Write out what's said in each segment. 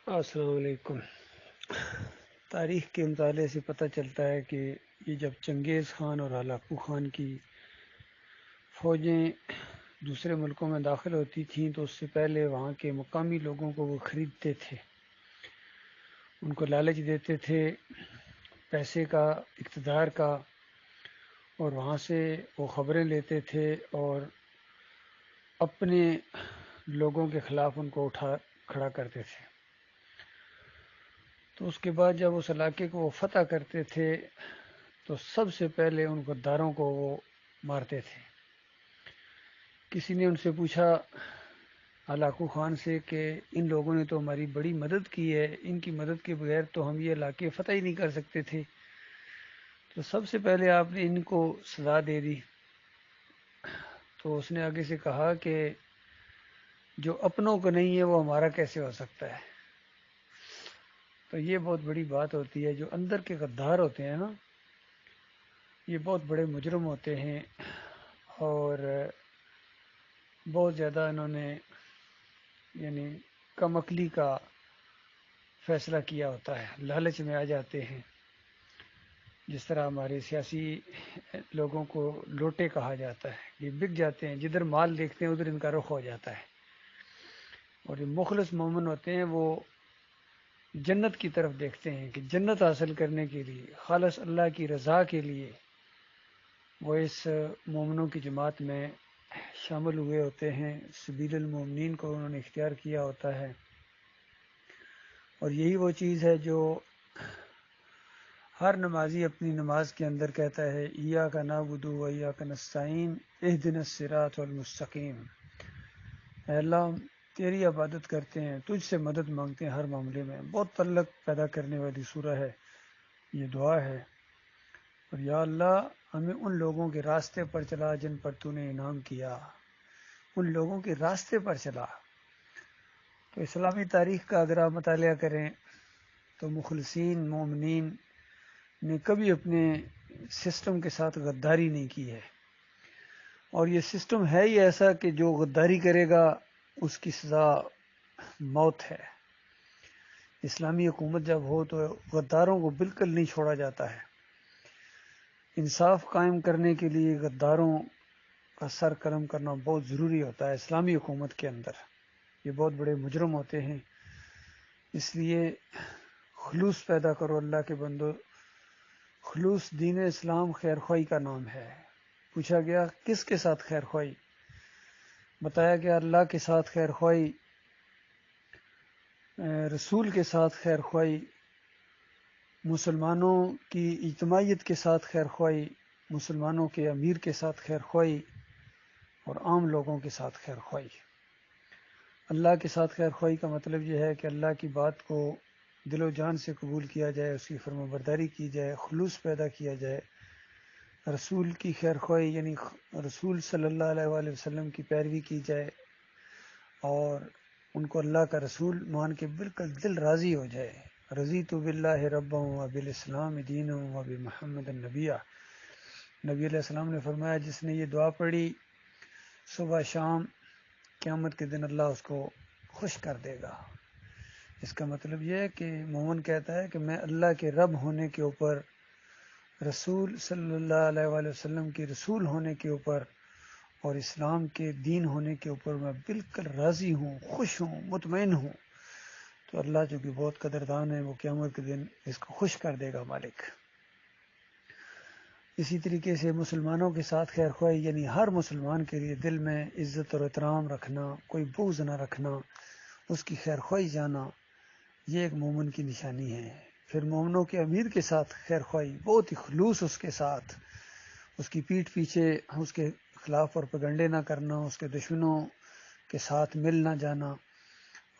السلام علیکم۔ تاریخ کے مطالعے سے پتہ چلتا ہے کہ یہ جب چنگیز خان اور ہلاکو خان کی فوجیں دوسرے ملکوں میں داخل ہوتی تھیں تو اس سے پہلے وہاں کے مقامی لوگوں کو وہ خریدتے تھے، ان کو لالچ دیتے تھے پیسے کا، اقتدار کا، اور وہاں سے وہ خبریں لیتے تھے اور اپنے لوگوں کے خلاف ان کو اٹھا کھڑا کرتے تھے۔ تو اس کے بعد جب اس علاقے کو وہ فتح کرتے تھے تو سب سے پہلے ان غداروں کو وہ مارتے تھے۔ کسی نے ان سے پوچھا ہلاکو خان سے کہ ان لوگوں نے تو ہماری بڑی مدد کی ہے، ان کی مدد کے بغیر تو ہم یہ علاقے فتح ہی نہیں کر سکتے تھے، تو سب سے پہلے آپ نے ان کو سزا دے دی۔ تو اس نے آگے سے کہا کہ جو اپنوں کو نہیں ہے وہ ہمارا کیسے ہو سکتا ہے۔ تو یہ بہت بڑی بات ہوتی ہے، جو اندر کے غدار ہوتے ہیں نا، یہ بہت بڑے مجرم ہوتے ہیں اور بہت زیادہ انہوں نے یعنی کم عقلی کا فیصلہ کیا ہوتا ہے، لالچ میں آ جاتے ہیں۔ جس طرح ہمارے سیاسی لوگوں کو لوٹے کہا جاتا ہے، یہ بک جاتے ہیں، جدھر مال دیکھتے ہیں ادھر ان کا رخ ہو جاتا ہے۔ اور جو مخلص مومن ہوتے ہیں وہ جنت کی طرف دیکھتے ہیں کہ جنت حاصل کرنے کے لیے، خالص اللہ کی رضا کے لیے وہ اس مومنوں کی جماعت میں شامل ہوئے ہوتے ہیں، سبیل المومنین کو انہوں نے اختیار کیا ہوتا ہے۔ اور یہی وہ چیز ہے جو ہر نمازی اپنی نماز کے اندر کہتا ہے، ایاک نعبد و ایاک نستعین اہدنا الصراط المستقیم۔ اے اللہ ہم تیری عبادت کرتے ہیں، تجھ سے مدد مانگتے ہیں ہر معاملے میں۔ بہت تعلق پیدا کرنے والی سورہ ہے، یہ دعا ہے۔ اور یا اللہ ہمیں ان لوگوں کے راستے پر چلا جن پر تو نے انعام کیا، ان لوگوں کے راستے پر چلا۔ تو اسلامی تاریخ کا اگر آپ مطالعہ کریں تو مخلصین مومنین نے کبھی اپنے سسٹم کے ساتھ غداری نہیں کی ہے، اور یہ سسٹم ہے ہی ایسا کہ جو غداری کرے گا اس کی سزا موت ہے۔ اسلامی حکومت جب ہو تو غداروں کو بالکل نہیں چھوڑا جاتا ہے۔ انصاف قائم کرنے کے لیے غداروں کا سر قلم کرنا بہت ضروری ہوتا ہے اسلامی حکومت کے اندر۔ یہ بہت بڑے مجرم ہوتے ہیں، اس لیے خلوص پیدا کرو اللہ کے بندو۔ خلوص دین اسلام خیر خواہی کا نام ہے۔ پوچھا گیا کس کے ساتھ خیر خواہی؟ بتایا گیا اللہ کے ساتھ خیر خواہی، رسول کے ساتھ خیر خواہی، مسلمانوں کی اجتماعیت کے ساتھ خیر خواہی، مسلمانوں کے امیر کے ساتھ خیر خواہی، اور عام لوگوں کے ساتھ خیر خواہی۔ اللہ کے ساتھ خیر خواہی کا مطلب یہ ہے کہ اللہ کی بات کو دل و جان سے قبول کیا جائے، اس کی فرما برداری کی جائے، خلوص پیدا کیا جائے۔ رسول کی خیر خواہی یعنی رسول صلی اللہ علیہ وآلہ وسلم کی پیروی کی جائے اور ان کو اللہ کا رسول مان کے بالکل دل راضی ہو جائے۔ رضیت باللہ ربا و بالاسلام دینا و بمحمد النبیہ۔ نبی علیہ السلام نے فرمایا جس نے یہ دعا پڑھی صبح شام، قیامت کے دن اللہ اس کو خوش کر دے گا۔ اس کا مطلب یہ ہے کہ مومن کہتا ہے کہ میں اللہ کے رب ہونے کے اوپر، رسول صلی اللہ علیہ وآلہ وسلم کی رسول ہونے کے اوپر اور اسلام کے دین ہونے کے اوپر میں بالکل راضی ہوں، خوش ہوں، مطمئن ہوں۔ تو اللہ جو کہ بہت قدردان ہے وہ قیامت کے دن اس کو خوش کر دے گا مالک۔ اسی طریقے سے مسلمانوں کے ساتھ خیر خواہی یعنی ہر مسلمان کے لیے دل میں عزت اور احترام رکھنا، کوئی بغض نہ رکھنا، اس کی خیر خواہی جانا، یہ ایک مومن کی نشانی ہے۔ پھر مومنوں کے امیر کے ساتھ خیر خواہی، بہت ہی خلوص اس کے ساتھ، اس کی پیٹھ پیچھے اس کے خلاف پروپیگنڈے نہ کرنا، اس کے دشمنوں کے ساتھ مل نہ جانا،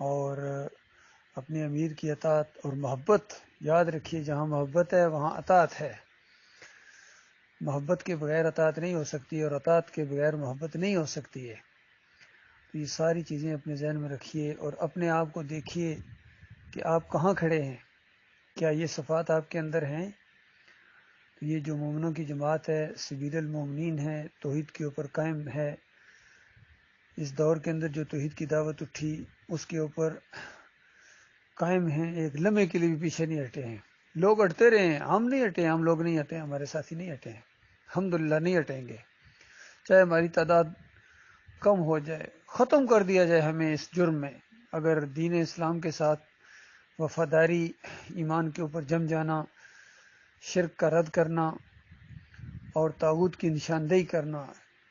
اور اپنے امیر کی اطاعت اور محبت۔ یاد رکھیے جہاں محبت ہے وہاں اطاعت ہے، محبت کے بغیر اطاعت نہیں ہو سکتی اور اطاعت کے بغیر محبت نہیں ہو سکتی ہے۔ تو یہ ساری چیزیں اپنے ذہن میں رکھیے اور اپنے آپ کو دیکھیے کہ آپ کہاں کھڑے ہیں، کیا یہ صفات آپ کے اندر ہیں؟ تو یہ جو مومنوں کی جماعت ہے سبیل المومنین ہے، توحید کے اوپر قائم ہے۔ اس دور کے اندر جو توحید کی دعوت اٹھی اس کے اوپر قائم ہیں، ایک لمحے کے لیے بھی پیچھے نہیں ہٹے ہیں۔ لوگ ہٹتے رہے ہیں، ہم نہیں ہٹے ہیں، ہم لوگ نہیں ہٹے ہیں، ہمارے ساتھی نہیں ہٹے ہیں، الحمدللہ نہیں ہٹیں گے، چاہے ہماری تعداد کم ہو جائے، ختم کر دیا جائے ہمیں اس جرم میں۔ اگر دین اسلام کے ساتھ وفاداری، ایمان کے اوپر جم جانا، شرک کا رد کرنا اور طاغوت کی نشاندہی کرنا،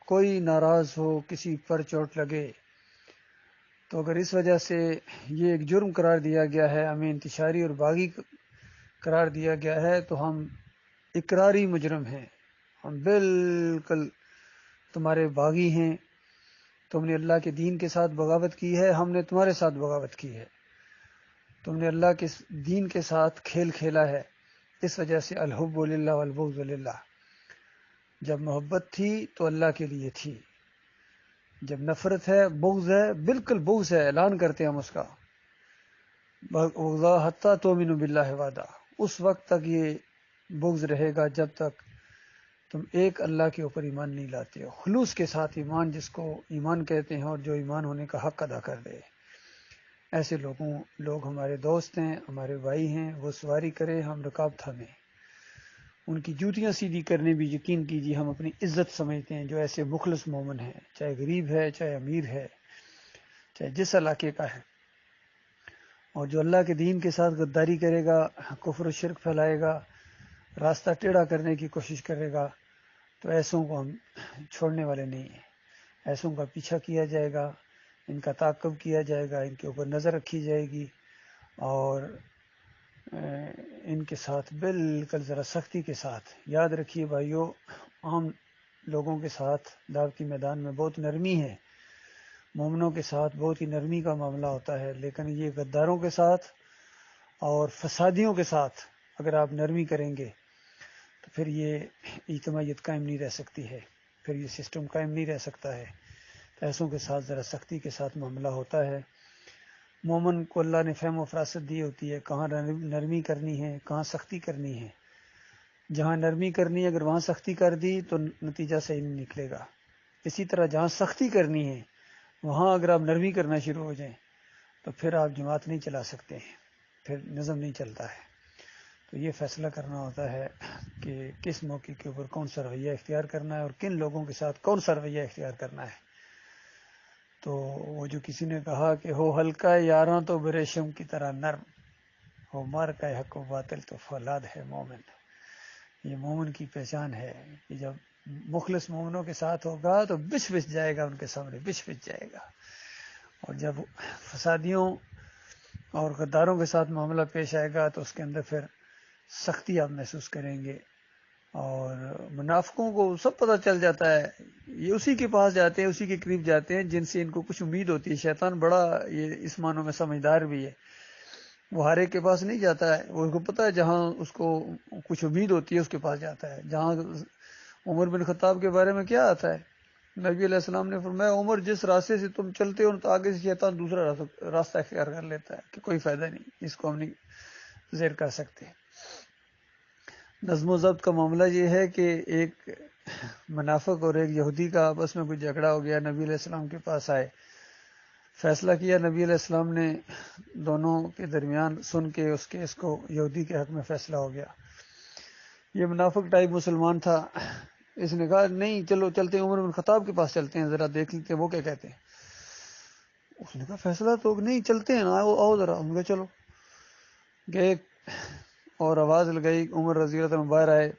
کوئی ناراض ہو، کسی پر چوٹ لگے، تو اگر اس وجہ سے یہ ایک جرم قرار دیا گیا ہے، ہمیں انتشاری اور باغی قرار دیا گیا ہے، تو ہم اقراری مجرم ہیں، ہم بالکل تمہارے باغی ہیں، تم نے اللہ کے دین کے ساتھ بغاوت کی ہے، ہم نے تمہارے ساتھ بغاوت کی ہے، تم نے اللہ کے دین کے ساتھ کھیل کھیلا ہے۔ اس وجہ سے الحب للہ والبغض للہ، جب محبت تھی تو اللہ کے لیے تھی، جب نفرت ہے، بغض ہے، بالکل بغض ہے، اعلان کرتے ہیں ہم اس کا، بغضا حتیٰ تؤمنوا باللہ وحدہ، اس وقت تک یہ بغض رہے گا جب تک تم ایک اللہ کے اوپر ایمان نہیں لاتے ہو، خلوص کے ساتھ ایمان، جس کو ایمان کہتے ہیں اور جو ایمان ہونے کا حق ادا کر دے۔ ایسے لوگ ہمارے دوست ہیں، ہمارے بھائی ہیں، وہ سواری کرے، ہم رکاب تھامیں، ان کی جوتیاں سیدھی کرنے بھی یقین کیجیے ہم اپنی عزت سمجھتے ہیں، جو ایسے مخلص مومن ہیں، چاہے غریب ہے، چاہے امیر ہے، چاہے جس علاقے کا ہے، اور جو اللہ کے دین کے ساتھ غداری کرے گا، کفر و شرک پھیلائے گا، راستہ ٹیڑھا کرنے کی کوشش کرے گا، تو ایسوں کو ہم چھوڑنے والے نہیں ہیں، ایسوں کا پیچھا کیا جائے گا، ان کا تعاقب کیا جائے گا، ان کے اوپر نظر رکھی جائے گی، اور ان کے ساتھ بالکل ذرا سختی کے ساتھ، یاد رکھیے بھائیو، عام لوگوں کے ساتھ دعوتی میدان میں بہت نرمی ہے، مومنوں کے ساتھ بہت ہی نرمی کا معاملہ ہوتا ہے، لیکن یہ غداروں کے ساتھ اور فسادیوں کے ساتھ اگر آپ نرمی کریں گے تو پھر یہ اجتماعیت قائم نہیں رہ سکتی ہے، پھر یہ سسٹم قائم نہیں رہ سکتا ہے، تو ایسوں کے ساتھ ذرا سختی کے ساتھ معاملہ ہوتا ہے۔ مومن کو اللہ نے فہم و فراست دی ہوتی ہے، کہاں نرمی کرنی ہے، کہاں سختی کرنی ہے، جہاں نرمی کرنی ہے اگر وہاں سختی کر دی تو نتیجہ صحیح نہیں نکلے گا، اسی طرح جہاں سختی کرنی ہے وہاں اگر آپ نرمی کرنا شروع ہو جائیں تو پھر آپ جماعت نہیں چلا سکتے ہیں، پھر نظم نہیں چلتا ہے، تو یہ فیصلہ کرنا ہوتا ہے کہ کس موقع کے اوپر کون سا رویہ اختیار کرنا ہے اور کن لوگوں کے ساتھ کون سا رویہ اختیار کرنا ہے۔ تو وہ جو کسی نے کہا کہ ہو ہلکا یاراں تو بریشم کی طرح نرم، ہو مار کا حق و باطل تو فولاد ہے مومن، یہ مومن کی پہچان ہے کہ جب مخلص مومنوں کے ساتھ ہوگا تو بچ جائے گا، ان کے سامنے بچ جائے گا، اور جب فسادیوں اور غداروں کے ساتھ معاملہ پیش آئے گا تو اس کے اندر پھر سختی آپ محسوس کریں گے، اور منافقوں کو سب پتہ چل جاتا ہے، یہ اسی کے پاس جاتے ہیں، اسی کے قریب جاتے ہیں جن سے ان کو کچھ امید ہوتی ہے۔ شیطان بڑا یہ اس معنوں میں سمجھدار بھی ہے، وہ ہر ایک کے پاس نہیں جاتا ہے، وہ کو پتہ ہے جہاں اس کو کچھ امید ہوتی ہے اس کے پاس جاتا ہے۔ جہاں عمر بن خطاب کے بارے میں کیا آتا ہے، نبی علیہ السلام نے فرمایا عمر جس راستے سے تم چلتے ہو تو آگے سے شیطان دوسرا راستہ اختیار کر لیتا ہے کہ کوئی فائدہ نہیں، اس کو ہم نہیں زیر کر سکتے۔ نظم و ضبط کا معاملہ یہ ہے کہ ایک منافق اور ایک یہودی کا آپس میں کوئی جھگڑا ہو گیا، نبی علیہ السلام کے پاس آئے، فیصلہ کیا، نبی علیہ السلام نے دونوں کے درمیان سن کے اس کیس کو یہودی کے حق میں فیصلہ ہو گیا۔ یہ منافق ٹائپ مسلمان تھا، اس نے کہا نہیں چلو چلتے ہیں، عمر بن خطاب کے پاس چلتے ہیں، ذرا دیکھ لیتے ہیں وہ کیا کہتے ہیں۔ اس نے کہا فیصلہ تو نہیں، چلتے ہیں نا، آؤ ذرا، ہم کہا چلو، گئے اور آواز لگائی، عمر رضی اللہ عنہ باہر آئے،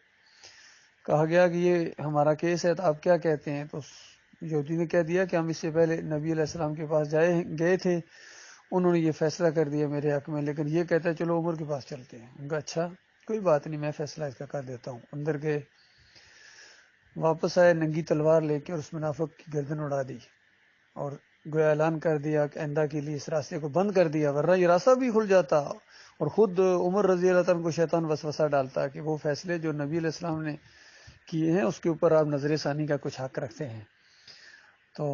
کہا گیا کہ یہ ہمارا کیس ہے تو آپ کیا کہتے ہیں؟ تو یہودی نے کہہ دیا کہ ہم اس سے پہلے نبی علیہ السلام کے پاس گئے تھے، انہوں نے یہ فیصلہ کر دیا میرے حق میں، لیکن یہ کہتا ہے چلو عمر کے پاس چلتے ہیں۔ ان کا اچھا کوئی بات نہیں، میں فیصلہ اس کا کر دیتا ہوں۔ اندر گئے، واپس آئے ننگی تلوار لے کے اور اس منافق کی گردن اڑا دی، اور گویا اعلان کر دیا کہ آئندہ کے لیے اس راستے کو بند کر دیا، ورنہ یہ راستہ بھی کھل جاتا، اور خود عمر رضی اللہ عنہ کو شیطان وسوسہ ڈالتا کہ وہ فیصلے جو نبی علیہ السلام نے کیے ہیں اس کے اوپر آپ نظر ثانی کا کچھ حق رکھتے ہیں، تو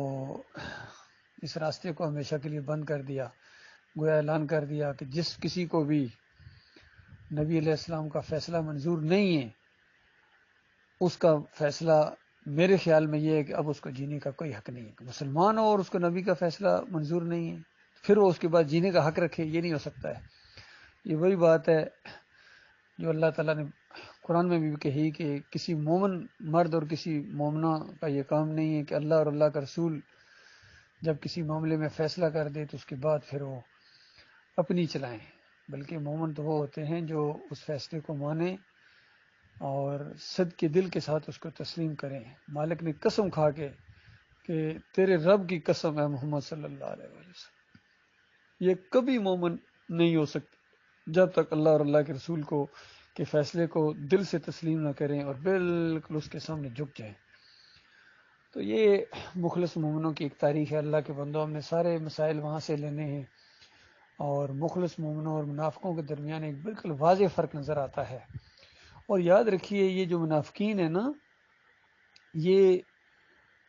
اس راستے کو ہمیشہ کے لیے بند کر دیا، گویا اعلان کر دیا کہ جس کسی کو بھی نبی علیہ السلام کا فیصلہ منظور نہیں ہے، اس کا فیصلہ میرے خیال میں یہ ہے کہ اب اس کو جینے کا کوئی حق نہیں ہے، مسلمان ہو اور اس کو نبی کا فیصلہ منظور نہیں ہے پھر وہ اس کے بعد جینے کا حق رکھے، یہ نہیں ہو سکتا ہے۔ یہ وہی بات ہے جو اللہ تعالیٰ نے قرآن میں بھی کہی کہ کسی مومن مرد اور کسی مومنہ کا یہ کام نہیں ہے کہ اللہ اور اللہ کا رسول جب کسی معاملے میں فیصلہ کر دے تو اس کے بعد پھر وہ اپنی چلائیں، بلکہ مومن تو وہ ہوتے ہیں جو اس فیصلے کو مانیں اور صدق کے دل کے ساتھ اس کو تسلیم کریں۔ مالک نے قسم کھا کے کہ تیرے رب کی قسم ہے محمد صلی اللہ علیہ وسلم، یہ کبھی مومن نہیں ہو سکتی جب تک اللہ اور اللہ کے رسول کو کے فیصلے کو دل سے تسلیم نہ کریں اور بالکل اس کے سامنے جھک جائیں۔ تو یہ مخلص مومنوں کی ایک تاریخ ہے۔ اللہ کے بندوں، ہم نے سارے مسائل وہاں سے لینے ہیں، اور مخلص مومنوں اور منافقوں کے درمیان ایک بالکل واضح فرق نظر آتا ہے۔ اور یاد رکھیے یہ جو منافقین ہیں نا، یہ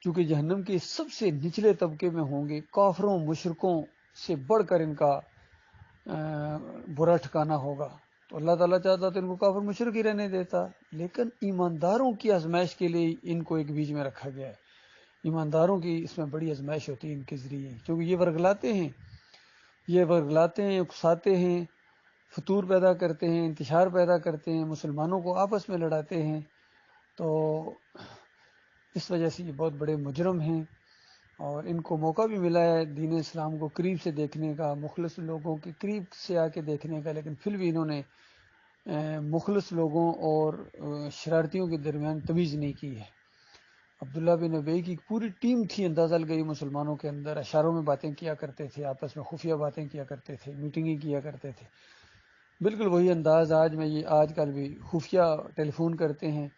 چونکہ جہنم کے سب سے نچلے طبقے میں ہوں گے، کافروں مشرکوں سے بڑھ کر ان کا برا ٹھکانہ ہوگا، تو اللہ تعالیٰ چاہتا تو ان کو کافر مشرک ہی رہنے دیتا، لیکن ایمانداروں کی آزمائش کے لیے ان کو ایک بیچ میں رکھا گیا ہے۔ ایمانداروں کی اس میں بڑی آزمائش ہوتی ہے ان کے ذریعے، کیونکہ یہ ورگلاتے ہیں، اکساتے ہیں، فتور پیدا کرتے ہیں، انتشار پیدا کرتے ہیں، مسلمانوں کو آپس میں لڑاتے ہیں، تو اس وجہ سے یہ بہت بڑے مجرم ہیں۔ اور ان کو موقع بھی ملا ہے دین اسلام کو قریب سے دیکھنے کا، مخلص لوگوں کے قریب سے آ کے دیکھنے کا، لیکن پھر بھی انہوں نے مخلص لوگوں اور شرارتیوں کے درمیان تمیز نہیں کی ہے۔ عبداللہ بن ابی کی پوری ٹیم تھی، اندازہ لگائی مسلمانوں کے اندر، اشاروں میں باتیں کیا کرتے تھے، آپس میں خفیہ باتیں کیا کرتے تھے، میٹنگیں کیا کرتے تھے۔ بالکل وہی انداز آج کل بھی خفیہ ٹیلی فون کرتے ہیں،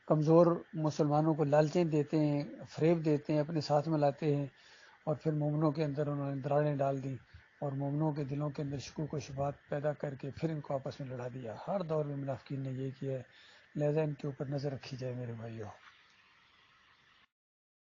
کمزور مسلمانوں کو لالچیں دیتے ہیں، فریب دیتے ہیں، اپنے ساتھ میں لاتے ہیں، اور پھر مومنوں کے اندر انہوں نے دراڑیں ڈال دی اور مومنوں کے دلوں کے اندر شکوک و شبہات پیدا کر کے پھر ان کو آپس میں لڑا دیا۔ ہر دور میں منافقین نے یہ کیا ہے، لہذا ان کے اوپر نظر رکھی جائے میرے بھائیوں۔